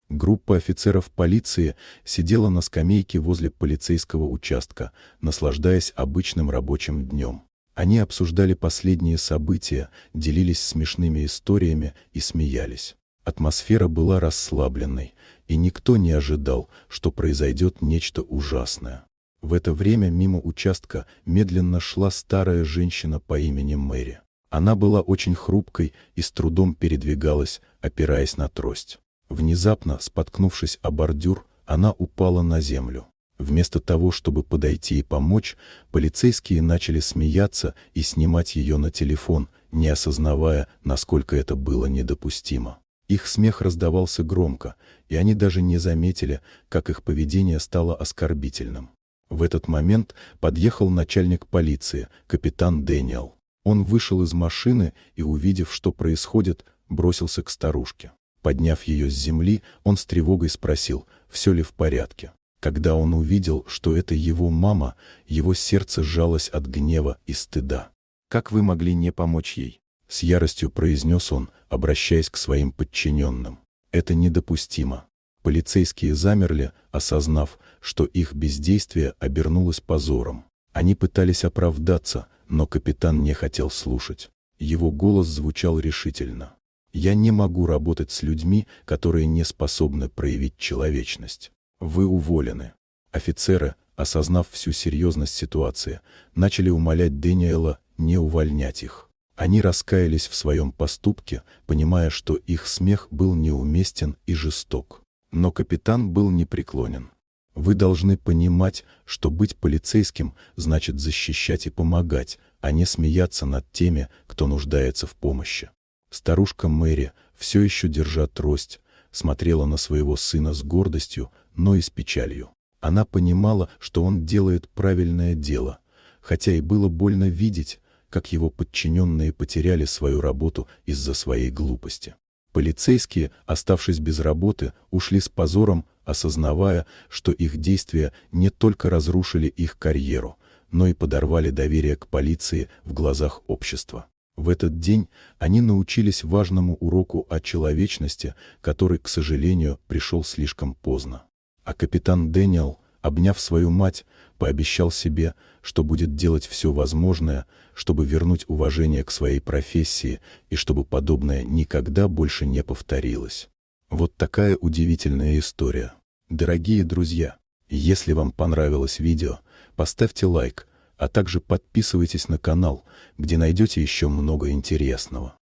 Группа офицеров полиции сидела на скамейке возле полицейского участка, наслаждаясь обычным рабочим днем. Они обсуждали последние события, делились смешными историями и смеялись. Атмосфера была расслабленной, и никто не ожидал, что произойдет нечто ужасное. В это время мимо участка медленно шла старая женщина по имени Мэри. Она была очень хрупкой и с трудом передвигалась, опираясь на трость. Внезапно, споткнувшись о бордюр, она упала на землю. Вместо того, чтобы подойти и помочь, полицейские начали смеяться и снимать ее на телефон, не осознавая, насколько это было недопустимо. Их смех раздавался громко, и они даже не заметили, как их поведение стало оскорбительным. В этот момент подъехал начальник полиции, капитан Дэниел. Он вышел из машины и, увидев, что происходит, бросился к старушке. Подняв ее с земли, он с тревогой спросил, все ли в порядке. Когда он увидел, что это его мама, его сердце сжалось от гнева и стыда. «Как вы могли не помочь ей?» — с яростью произнес он, обращаясь к своим подчиненным. «Это недопустимо». Полицейские замерли, осознав, что их бездействие обернулось позором. Они пытались оправдаться, но капитан не хотел слушать. Его голос звучал решительно. «Я не могу работать с людьми, которые не способны проявить человечность. Вы уволены». Офицеры, осознав всю серьезность ситуации, начали умолять Дэниела не увольнять их. Они раскаялись в своем поступке, понимая, что их смех был неуместен и жесток. Но капитан был непреклонен. «Вы должны понимать, что быть полицейским значит защищать и помогать, а не смеяться над теми, кто нуждается в помощи». Старушка Мэри, все еще держа трость, смотрела на своего сына с гордостью, но и с печалью. Она понимала, что он делает правильное дело, хотя и было больно видеть, как его подчиненные потеряли свою работу из-за своей глупости. Полицейские, оставшись без работы, ушли с позором, осознавая, что их действия не только разрушили их карьеру, но и подорвали доверие к полиции в глазах общества. В этот день они научились важному уроку о человечности, который, к сожалению, пришел слишком поздно. А капитан Дэниел, обняв свою мать, пообещал себе, что будет делать все возможное, чтобы вернуть уважение к своей профессии и чтобы подобное никогда больше не повторилось. Вот такая удивительная история. Дорогие друзья, если вам понравилось видео, поставьте лайк, а также подписывайтесь на канал, где найдете еще много интересного.